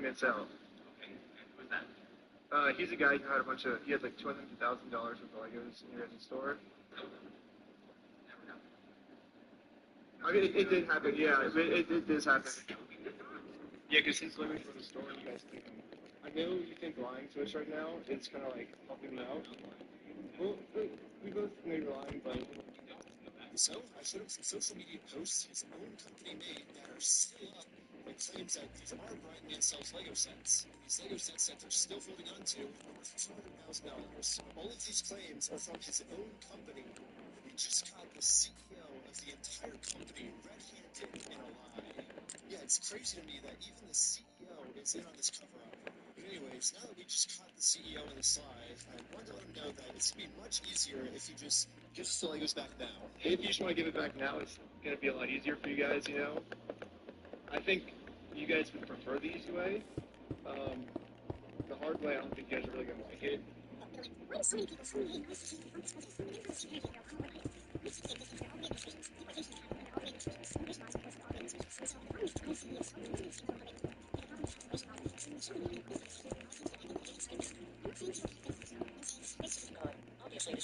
Mansell. Who's that? He's a guy who had he had like $250,000 worth of Legos in your guys' store. I mean, it did happen, yeah. It does happen. Yeah, because his Legos were in the store, and you guys think I know you think lying to us right now is kind of like helping him out. Well, we both know you're lying, but. So, I showed him some social media posts his own company made that are still up with claims that these are Brian Mansell's Lego sets. These Lego sets that they're still holding on to are worth $200,000. All of these claims are from his own company. We just caught the CEO of the entire company red-handed in a lie. Yeah, it's crazy to me that even the CEO is in on this cover-up. But anyways, now that we just caught the CEO in this lie, I wanted to let him know that it's going to be much easier if he just gives us the Legos back now. If you just want to give it back now, it's going to be a lot easier for you guys, you know. I think you guys would prefer the easy way. The hard way, I don't think you guys are really going to like it. Obviously, this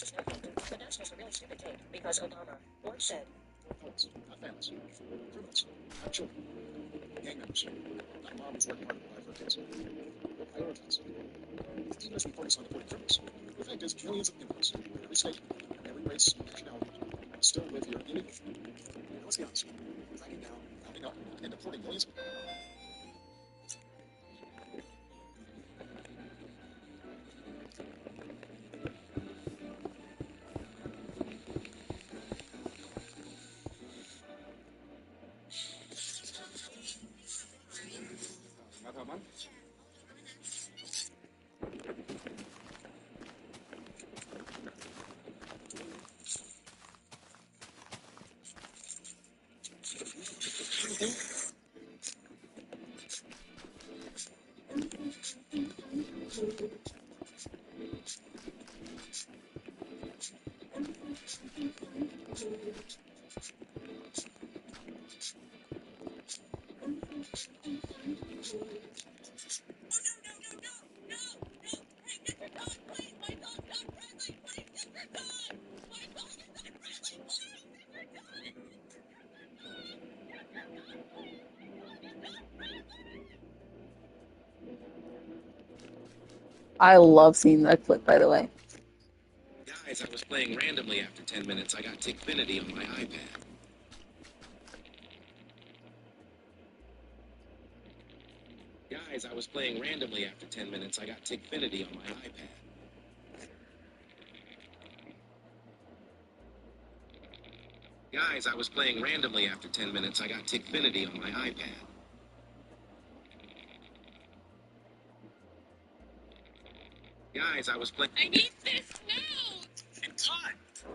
is no good, but that's just a really stupid take, because Obama once said, Adults, not families, criminals, not children, gang members, not mom who's working hard to provide for her kids. We'll prioritize. Even as we focus on deporting criminals, the fact is millions of immigrants in every state, every race, and nationality still live here illegally. And let's be honest, tracking down, rounding up, and deporting millions of I love seeing that clip, by the way. Guys, I was playing randomly after 10 minutes. I got Tickfinity on my iPad. Guys, I was playing randomly after 10 minutes. I got Tickfinity on my iPad. Guys, I was playing randomly after 10 minutes. I got Tickfinity on my iPad. Guys, I was playing. I need this now! in time. I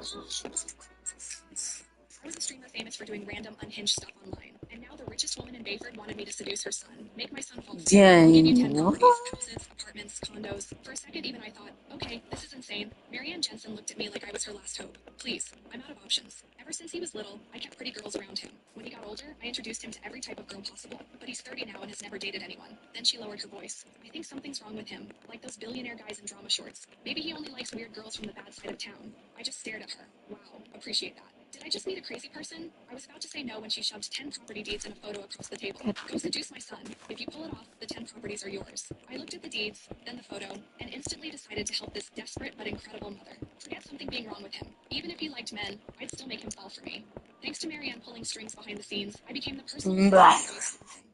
was a streamer famous for doing random unhinged stuff online, and now the richest woman in Bayford wanted me to seduce her son, make my son fall for me. I'll give you 10 properties, houses, apartments, condos. For a second even I thought, okay, this is insane. Marianne Jensen looked at me like I was her last hope. Please, I'm out of options. Ever since he was little, I kept pretty girls around him. When he got older, I introduced him to every type of girl possible. But he's 30 now and has never dated anyone. Then she lowered her voice. I think something's wrong with him, like those billionaire guys in drama shorts. Maybe he only likes weird girls from the bad side of town. I just stared at her. Wow, appreciate that. Did I just meet a crazy person? I was about to say no when she shoved 10 property deeds and a photo across the table. Go seduce my son. If you pull it off, the 10 properties are yours. I looked at the deeds, then the photo, and instantly decided to help this desperate but incredible mother. Forget something being wrong with him. Even if he liked men, I'd still make him fall for me. Thanks to Marianne pulling strings behind the scenes, I became the personal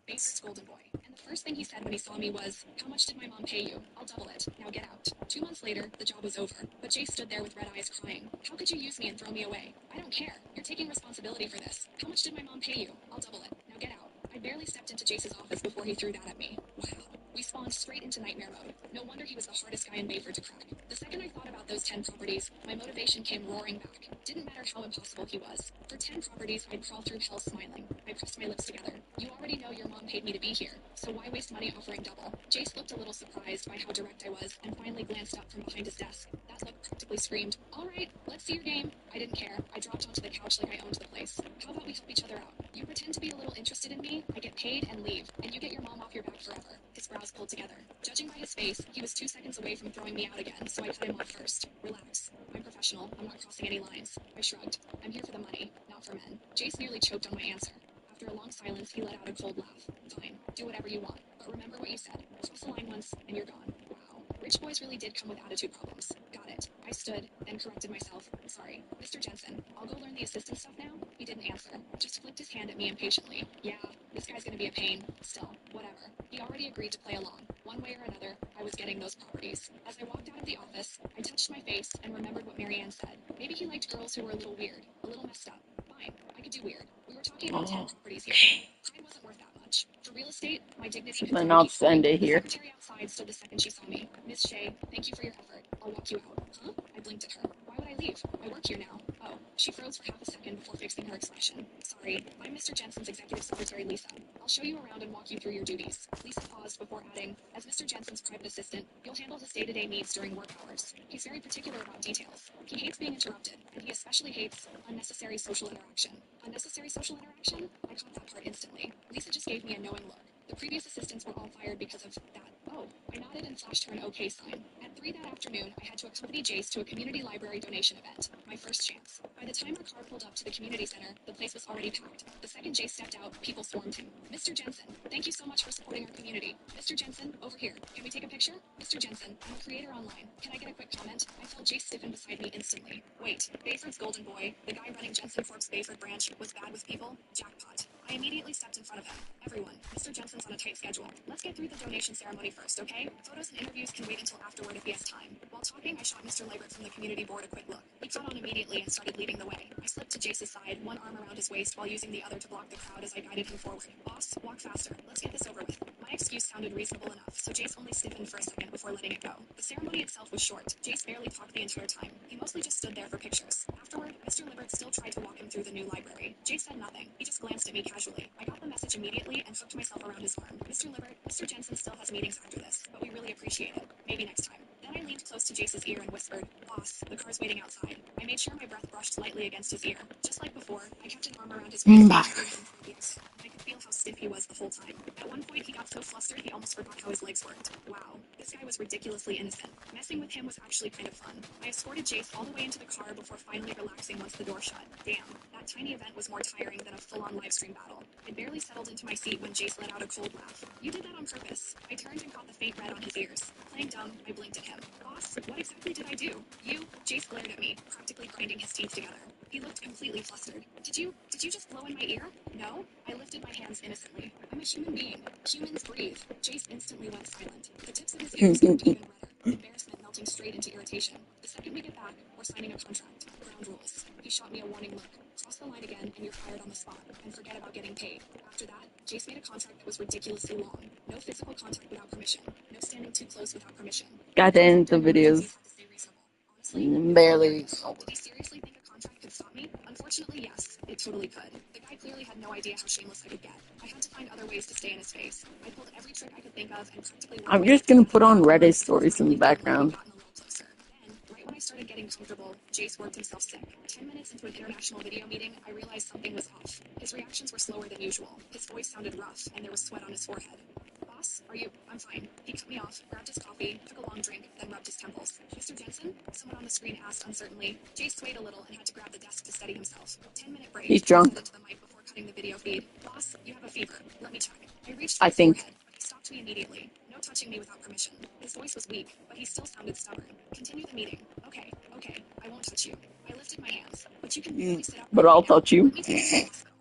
Base's golden boy. And the first thing he said when he saw me was, how much did my mom pay you? I'll double it. Now get out. 2 months later, the job was over. But Jace stood there with red eyes crying. How could you use me and throw me away? I don't care. You're taking responsibility for this. How much did my mom pay you? I'll double it. Now get out. I barely stepped into Jace's office before he threw that at me. Wow. We spawned straight into nightmare mode. No wonder he was the hardest guy in Bayford to crack. The second I thought about those 10 properties, my motivation came roaring back. Didn't matter how impossible he was. For 10 properties, I'd crawl through hell smiling. I pressed my lips together. You already know your mom paid me to be here, so why waste money offering double? Jace looked a little surprised by how direct I was and finally glanced up from behind his desk. That look practically screamed, all right, let's see your game. I didn't care. I dropped onto the couch like I owned the place. How about we help each other out? You pretend to be a little interested in me, I get paid and leave, and you get your mom off your back forever. His brows jaws pulled together. Judging by his face, he was 2 seconds away from throwing me out again, so I cut him off first. Relax. I'm professional. I'm not crossing any lines. I shrugged. I'm here for the money, not for men. Jace nearly choked on my answer. After a long silence, he let out a cold laugh. Fine. Do whatever you want. But remember what you said. Cross the line once, and you're gone. Wow. Rich boys really did come with attitude problems. Got it. I stood, then corrected myself. Sorry. Mr. Jensen, I'll go learn the assistant stuff now? He didn't answer. Just flicked his hand at me impatiently. Yeah, this guy's gonna be a pain. Still, whatever. He already agreed to play along. One way or another, I was getting those properties. As I walked out of the office, I touched my face and remembered what Marianne said. Maybe he liked girls who were a little weird, a little messed up. Fine, I could do weird. We were talking about 10 properties here. Pride wasn't worth that much. For real estate, my dignity could Then not I'll be send it The here. secretary outside stood the second she saw me. Miss Shea, thank you for your effort. I'll walk you out. Huh? I blinked at her. Why would I leave? I work here now. Oh, she froze for half a second before fixing her expression. Sorry, I'm Mr. Jensen's executive secretary, Lisa. I'll show you around and walk you through your duties. Lisa paused before adding, as Mr. Jensen's private assistant, you'll handle his day-to-day needs during work hours. He's very particular about details. He hates being interrupted, and he especially hates unnecessary social interaction. Unnecessary social interaction? I caught that part instantly. Lisa just gave me a knowing look. The previous assistants were all fired because of that. Oh, I nodded and flashed her an OK sign. At 3 that afternoon, I had to accompany Jace to a community library donation event. My first chance. By the time our car pulled up to the community center, the place was already packed. The second Jace stepped out, people swarmed him. Mr. Jensen, thank you so much for supporting our community. Mr. Jensen, over here. Can we take a picture? Mr. Jensen, I'm a creator online. Can I get a quick comment? I felt Jace stiffen beside me instantly. Wait, Bayford's golden boy, the guy running Jensen Corp's Bayford branch, was bad with people? Jackpot. I immediately stepped in front of him. Everyone, Mr. Jensen's on a tight schedule. Let's get through the donation ceremony first, okay? Photos and interviews can wait until afterward if he has time. While talking, I shot Mr. Liebert from the community board a quick look. He caught on immediately and started leading the way. I slipped to Jace's side, one arm around his waist while using the other to block the crowd as I guided him forward. Boss, walk faster. Let's get this over with. My excuse sounded reasonable enough, so Jace only stiffened for a second before letting it go. The ceremony itself was short. Jace barely talked the entire time. He mostly just stood there for pictures. Afterward, Mr. Liebert still tried to walk him through the new library. Jace said nothing. He just glanced at me casually. I got the message immediately and hooked myself around his arm. Mr. Liebert, Mr. Jensen still has meetings after this, but we really appreciate it. Maybe next time. Then I leaned close to Jace's ear and whispered, Boss, the car's waiting outside. I made sure my breath brushed lightly against his ear. Just like before, I kept an arm around his waist. Yes, I could feel how stiff he was the whole time. At one point, he got so flustered he almost forgot how his legs worked. Wow, this guy was ridiculously innocent. Messing with him was actually kind of fun. I escorted Jace all the way into the car before finally relaxing once the door shut. Damn, that tiny event was more tiring than a full-on livestream battle. I barely settled into my seat when Jace let out a cold laugh. You did that on purpose. I turned and caught the faint red on his ears. Playing dumb, I blinked at him. Boss, what exactly did I do? Jace glared at me, practically grinding his teeth together. He looked completely flustered. Did you just blow in my ear? No? I lifted my hands innocently. I'm a human being. Humans breathe. Jace instantly went silent. The tips of his ears turned even redder, embarrassment melting straight into irritation. The second we get back, we're signing a contract. Ground rules. He shot me a warning look. Cross the line again and you're fired on the spot. And forget about getting paid. After that, Jace made a contract that was ridiculously long. No physical contact without permission. No standing too close without permission. Got to end the videos. Honestly, Barely. did he seriously think a contract could stop me? Unfortunately, yes, it totally could. The guy clearly had no idea how shameless I could get. I had to find other ways to stay in his face. I pulled every trick I could think of and practically I'm just gonna put on Reddit stories in the background. Then, right when I started getting comfortable, Jace worked himself sick. 10 minutes into an international video meeting, I realized something was off. His reactions were slower than usual. His voice sounded rough, and there was sweat on his forehead. Boss, are you? I'm fine. He cut me off, grabbed his coffee, took a long drink, then rubbed his temples. Mr. Jensen? Someone on the screen asked uncertainly. Jace swayed a little and had to grab the desk to steady himself. 10-minute break. He's drunk. He said into the mic before cutting the video feed. Boss, you have a fever. Let me check. I reached I for his think. forehead, but he stopped me immediately. No touching me without permission. His voice was weak, but he still sounded stubborn. Continue the meeting. Okay, I won't touch you. I lifted my hands, but you can barely sit up. But I'll touch you. Let me take you to the hospital.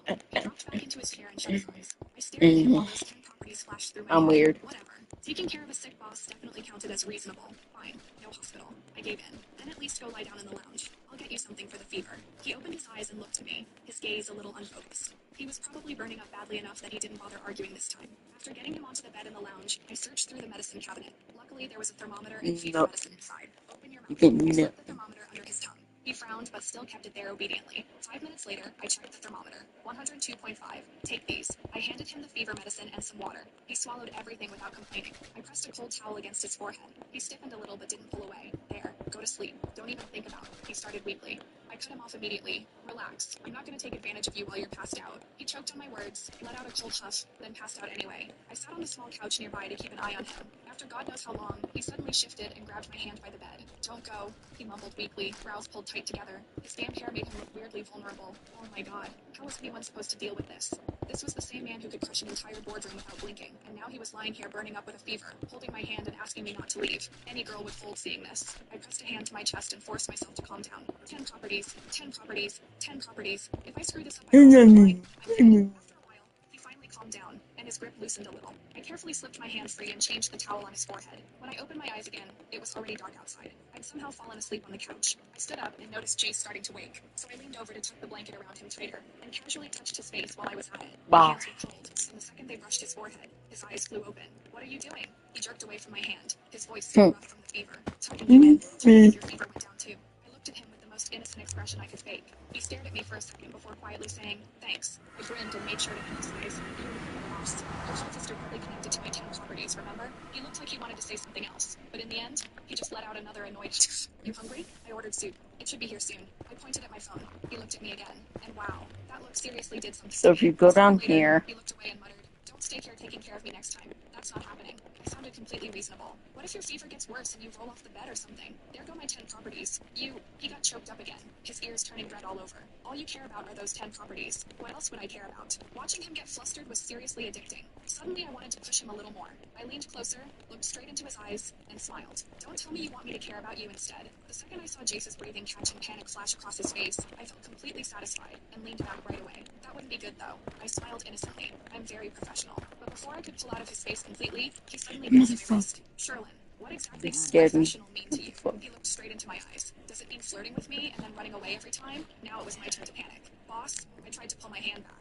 No. He dropped back into his chair and shut his eyes. I stared at him while those 10 properties flashed through my I'm head. weird. Whatever. Taking care of a sick boss definitely counted as reasonable. Fine. No hospital. I gave in. Then at least go lie down in the lounge. I'll get you something for the fever. He opened his eyes and looked at me, his gaze a little unfocused. He was probably burning up badly enough that he didn't bother arguing this time. After getting him onto the bed in the lounge, I searched through the medicine cabinet. Luckily, there was a thermometer and fever Nope. medicine inside. Open your mouth. You can I read it. slipped the thermometer under his tongue. He frowned, but still kept it there obediently. 5 minutes later, I checked the thermometer. 102.5. Take these. I handed him the fever medicine and some water. He swallowed everything without complaining. I pressed a cold towel against his forehead. He stiffened a little but didn't pull away. There. Go to sleep. Don't even think about it. He started weakly. I I cut him off immediately. Relax. I'm not going to take advantage of you while you're passed out. He choked on my words, let out a cold huff, then passed out anyway. I sat on the small couch nearby to keep an eye on him. After God knows how long, he suddenly shifted and grabbed my hand by the bed. Don't go, he mumbled weakly, brows pulled tight together. His damp hair made him look weirdly vulnerable. Oh my God. How was anyone supposed to deal with this? This was the same man who could crush an entire boardroom without blinking, and now he was lying here burning up with a fever, holding my hand and asking me not to leave. Any girl would fold seeing this. I pressed a hand to my chest and forced myself to calm down. 10 properties, 10 properties, 10 properties. If I screw this up, I will fine. I'm dead. After a while, he finally calmed down, and his grip loosened a little. I carefully slipped my hand free and changed the towel on his forehead. When I opened my eyes again, it was already dark outside. I'd somehow fallen asleep on the couch. I stood up and noticed Jace starting to wake, so I leaned over to tuck the blanket around him tighter and casually touched his face while I was at it. My Wow. hands were cold, and the second they brushed his forehead, his eyes flew open. What are you doing? He jerked away from my hand, his voice still rough from the fever. Tucking you in. Tell me if your fever went down too. I looked at him with the most innocent expression I could fake. He stared at me for a second before quietly saying, thanks. I grinned and made sure to emphasize, you're the boss. Your heart is directly connected to my 10 properties, remember? He looked like he wanted to say something else, but in the end, he just let out another annoyed You hungry? I ordered soup. It should be here soon. I pointed at my phone. He looked at me again, and wow, that look seriously did something So to if me. you go A second down later, here, he looked away and muttered, don't stay here taking care of me next time. That's not happening. I sounded completely reasonable. What if your fever gets worse and you roll off the bed or something? There go my 10 properties. He got choked up again, his ears turning red all over. All you care about are those 10 properties. What else would I care about? Watching him get flustered was seriously addicting. Suddenly I wanted to push him a little more. I leaned closer, looked straight into his eyes, and smiled. Don't tell me you want me to care about you instead. The second I saw Jace's breathing catch and panic flash across his face, I felt completely satisfied and leaned back right away. That wouldn't be good though. I smiled innocently. I'm very professional. But before I could pull out of his face completely, he suddenly grabbed my wrist. Sherlyn, what exactly does scared me. professional mean to you? He looked straight into my eyes. Does it mean flirting with me and then running away every time? Now it was my turn to panic. Boss, I tried to pull my hand back.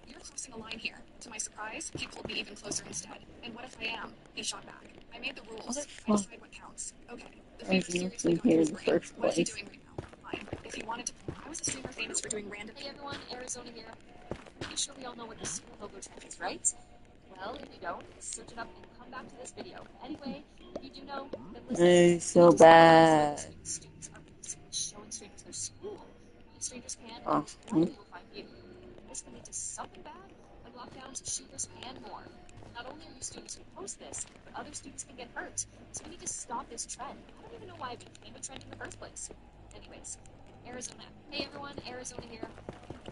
You're crossing a line here. To my surprise, he pulled me even closer instead. And what if I am? He shot back. I made the rules. I decide what counts. Okay. The There's fever's seriously nothing gone here through in his the brain. first What is he place. doing right now? Fine. If he wanted to, I was a streamer famous for doing random. Hey everyone, Arizona here. Pretty sure we all know what the school logo trend is, right? Well, if you don't, search it up and come back to this video. Anyway, if you do know, then listen. It's You so need to bad. stop students are basically showing strangers their school. Only strangers can, and Oh, most likely will find you. This can lead to something bad, like lockdowns, shooters, and more. Not only are you students who post this, but other students can get hurt. So we need to stop this trend. I don't even know why it became a trend in the first place. Anyways, Arizona. Hey everyone, Arizona here.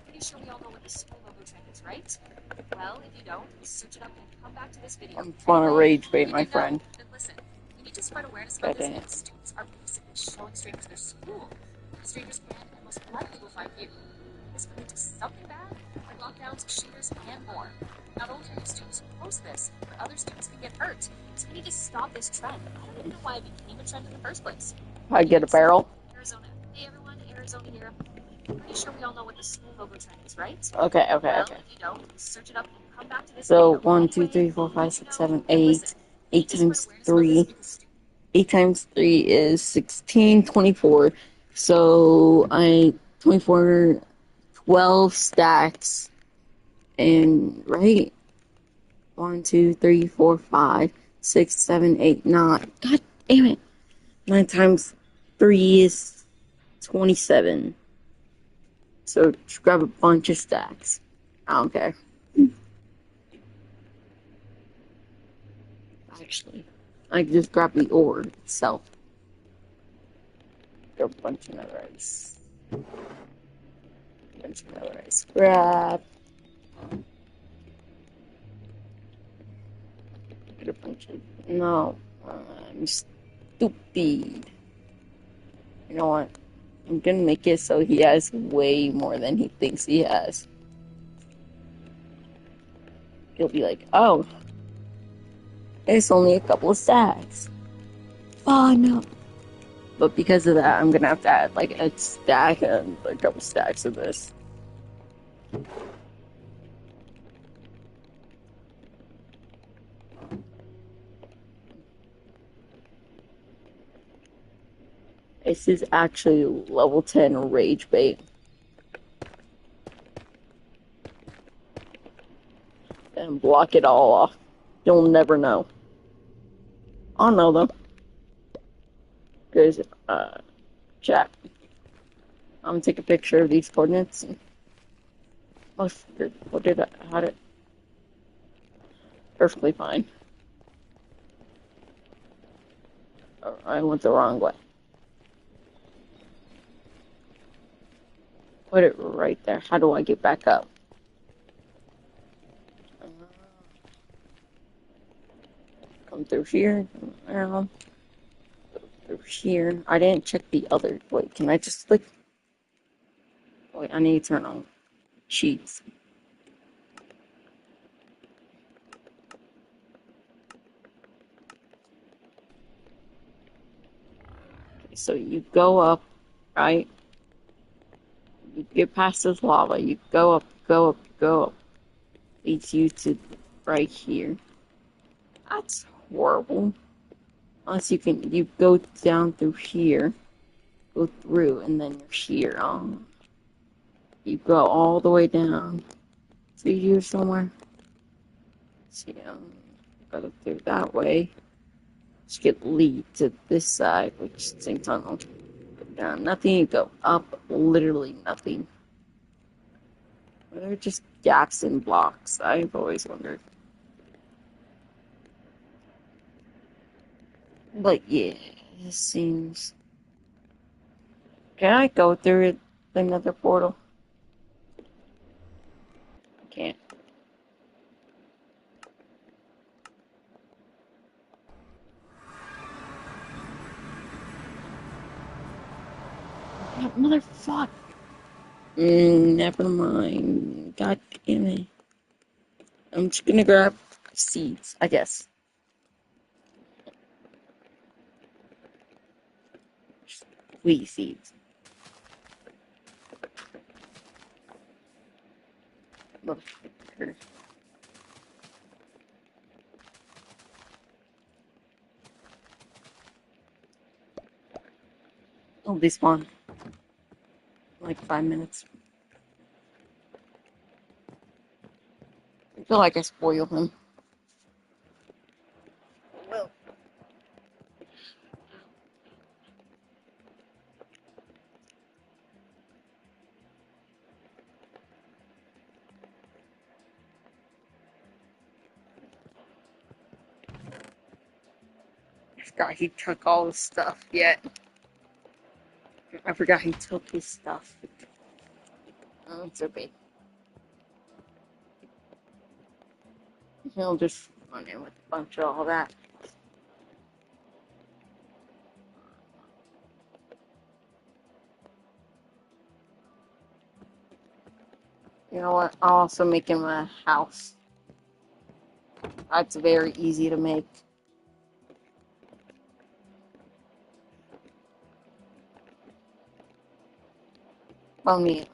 Pretty sure we all know what the school logo trend is, right? Well, if you don't, search it up and come back to this video. I'm trying to Anyway, rage bait if my you know, friend. then listen. We need to spread awareness about this Goddamn. because students are basically showing strangers their school. Strangers can and most likely will find you. This can lead to something bad, like lockdowns, shooters, and more. Not only are you students who post this, but other students can get hurt. So we need to stop this trend. I don't even know why it became a trend in the first place. I get a barrel. Arizona. Hey everyone, Arizona here. Pretty sure we all know what the school logo trend is, right? Okay, okay, Well, okay. if you don't, search it up and come back to this So video. 1, 2, Anyway, 3, 4, 5, if 6, you 7, know, then 8. listen. 8 We need to times spread awareness about this 3. because 8 times 3 is 16, 24. So 24, 12 stacks. And right? 1, 2, 3, 4, 5, 6, 7, 8, 9. God damn it. 9 times 3 is 27. So just grab a bunch of stacks. I don't care. Actually, I can just grab the ore itself. Grab a bunch of nether ice. Bunch of nether ice. Grab. Get a bunch of. No. I'm stupid. You know what? I'm gonna make it so he has way more than he thinks he has. He'll be like, oh, it's only a couple of stacks. Oh no. But because of that, I'm gonna have to add like a stack and a couple stacks of this. This is actually level 10 rage bait. And block it all off. You'll never know. I'll know though. Because, chat. I'm gonna take a picture of these coordinates. How did, perfectly fine. Oh, I went the wrong way. Put it right there. How do I get back up? Come through here, come around, through here. I didn't check the other. Wait, can I just click? Wait, I need to turn on cheats. Okay, so you go up, right? You get past this lava. You go up, go up, go up. Leads you to right here. That's horrible. Unless you go down through here, go through, and then you're here. You go all the way down to here somewhere. See, go through that way. Just get lead to this side, which is the same tunnel. Go down, nothing. You go up, literally nothing. They're just gaps in blocks. I've always wondered. But yeah, it seems. Can I go through another portal? Can't. Motherfucker. Never mind. God damn it. I'm just gonna grab seeds, I guess. Wheat seeds. Motherfucker. Oh, they spawn. Like 5 minutes. I feel like I spoiled him. Well. I forgot he took all his stuff yet. I forgot he took his stuff. Oh, it's okay. He'll just run in with a bunch of all that. You know what? I'll also make him a house. That's very easy to make. Oh, yeah.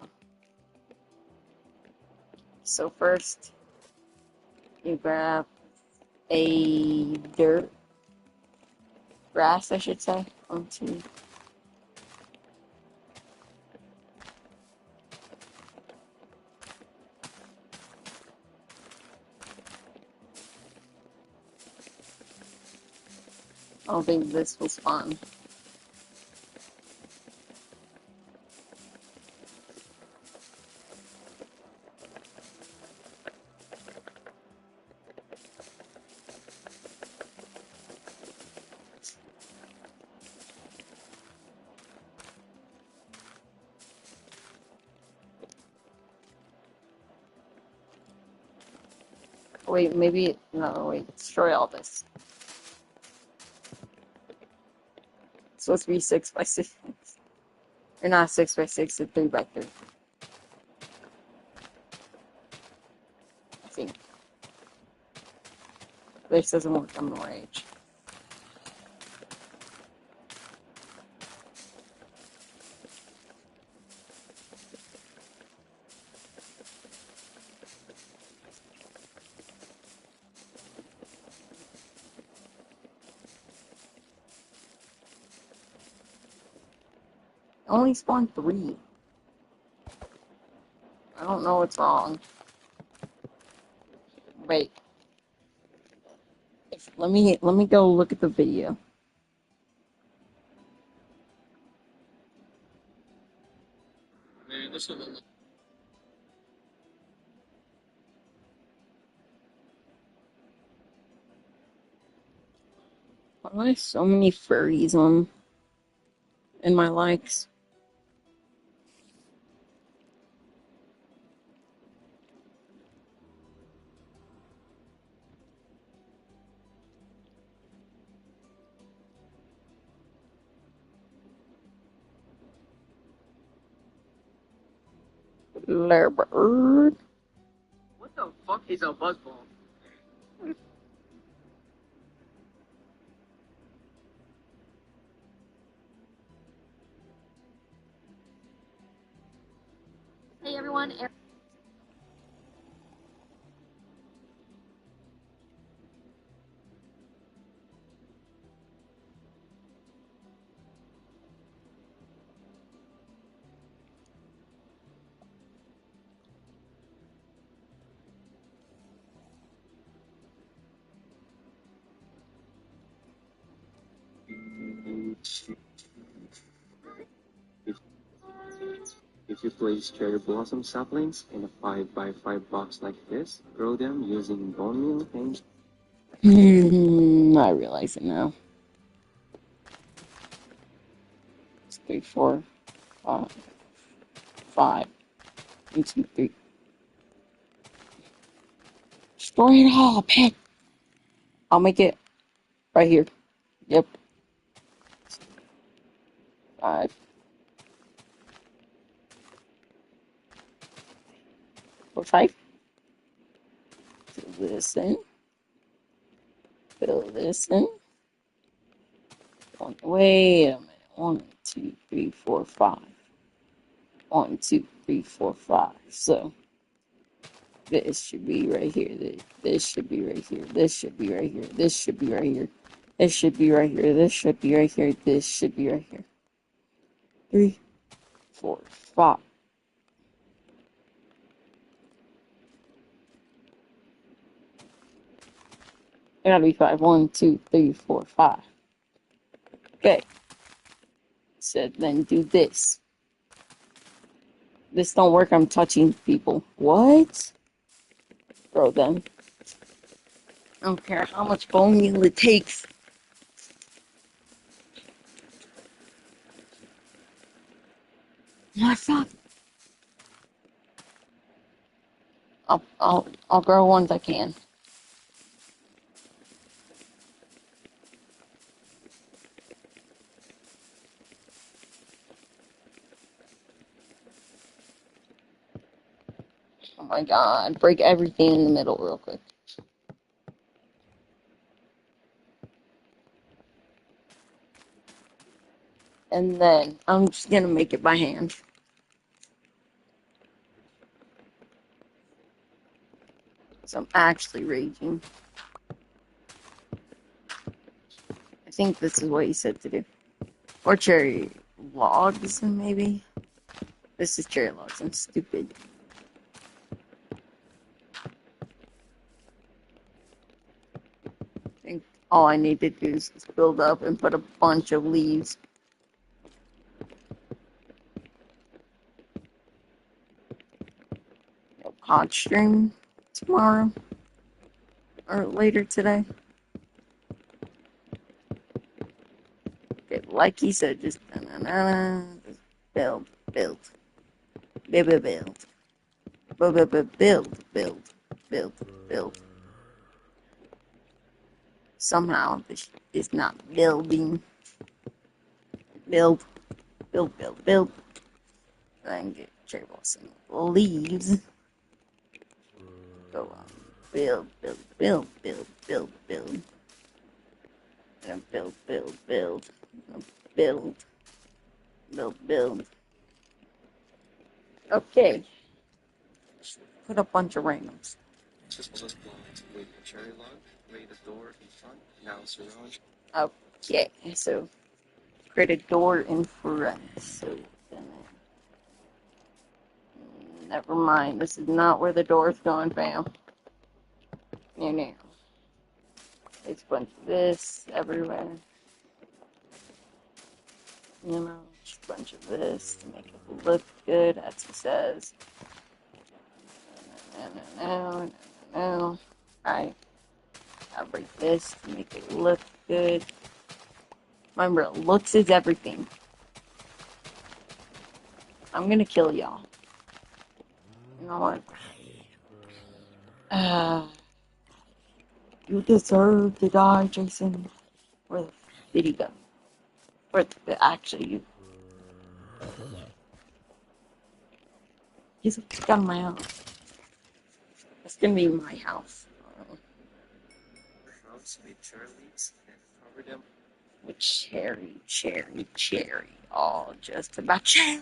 So first, you grab a grass, I should say, onto. I don't think this will spawn. Wait, maybe, no, wait, destroy all this. It's supposed to be 6 by 6. Or not 6 by 6, it's 3 by 3. I think. This doesn't work on the rage. Only spawned 3. I don't know what's wrong. Wait. Let me go look at the video. Man, this will look. Why do I have so many furries on in my likes? Lairbird. What the fuck is a buzzball? Hey everyone, If you place cherry blossom saplings in a 5x5 box like this, grow them using bone meal and I realize it now. 3, 4, 5, 5. 1, 2, 3. Destroy it all, pet. I'll make it right here. Yep. 5. Or 5. Fill this in. Fill this in. Wait a minute. 1, 2, 3, 4, 5. 1, 2, 3, 4, 5. So this should be right here. This should be right here. This should be right here. This should be right here. This should be right here. This should be right here. This should be right here. 3, 4, 5. It gotta be 5. 1, 2, 3, 4, 5. Okay. So then do this. This don't work. I'm touching people. What? Throw them. I don't care how much bone meal it takes. What's up? I'll grow ones I can. Oh my god. Break everything in the middle real quick. And then I'm just gonna make it by hand. So I'm actually raging. I think this is what you said to do. Or cherry logs, maybe? This is cherry logs. I'm stupid. I think all I need to do is build up and put a bunch of leaves. Pod stream tomorrow. Or later today. Okay, like he said, just build, build, build, build. Somehow this is not building. Build. Then get cherry blossom leaves. Go on. Build. And build. Okay. Put a bunch of randoms. just blinds with a cherry log, lay the door in front, now surround. Okay, so create a door in front. So never mind. This is not where the door's going, fam. No. It's a bunch of this everywhere. You know. Just a bunch of this to make it look good, as he says. No. Alright. I'll break this to make it look good. Remember, looks is everything. I'm gonna kill y'all. You know what? You deserve to die, Jason. Where the did he go? Actually, you. He's got my house. It's gonna be my house. House with cherries and cover them. With cherry. All just about cherry.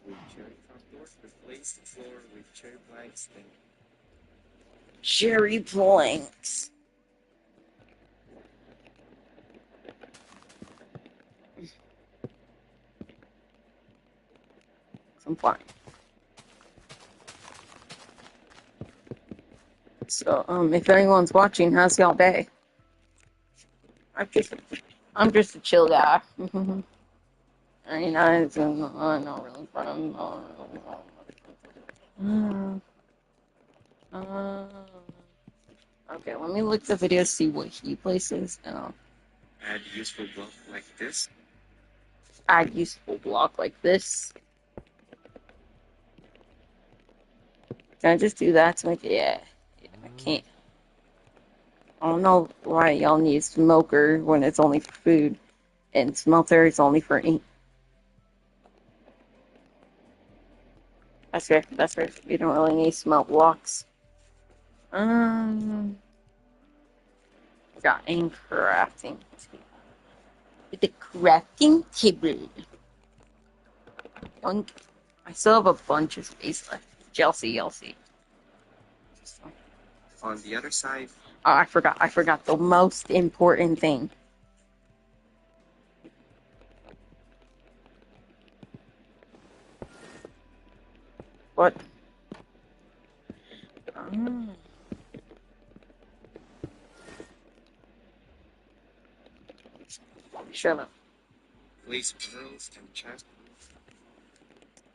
With cherry front door, replace the floor with cherry planks and Cherry planks. I'm fine. So, if anyone's watching, how's y'all day? I'm just a chill guy. I mean, I'm not really fun. Okay, let me look the video, see what he places, and I'll add useful block like this. add useful block like this. Can I just do that to make it? Yeah, I can't. I don't know why y'all need a smoker when it's only for food, and smelter is only for ink. That's fair. You don't really need smelt blocks. Got ink crafting. With the crafting table. I still have a bunch of space left. Chelsea. On the other side. Oh, I forgot the most important thing. What? Shut up. Place barrels and chests.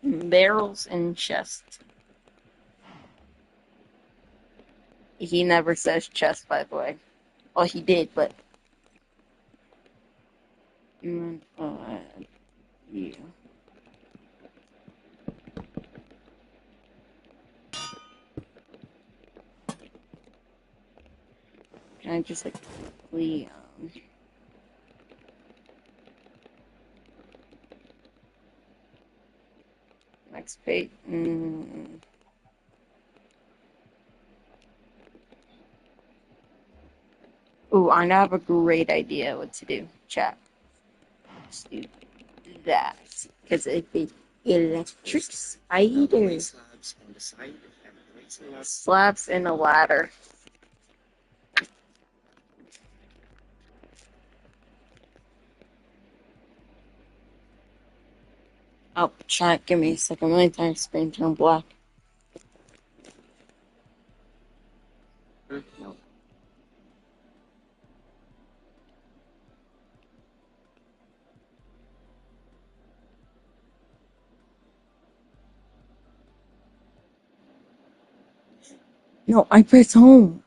Barrels and chests. He never says chest, by the way. Well, he did, but... yeah. Can I just, like, quickly, next page. Ooh, I now have a great idea what to do. Chat. Just do that. Because it'd be electric spiders. Slabs on the side and placing us. Slabs and a ladder. Oh, chat, give me a second. My entire screen turned black. No. No, I press home.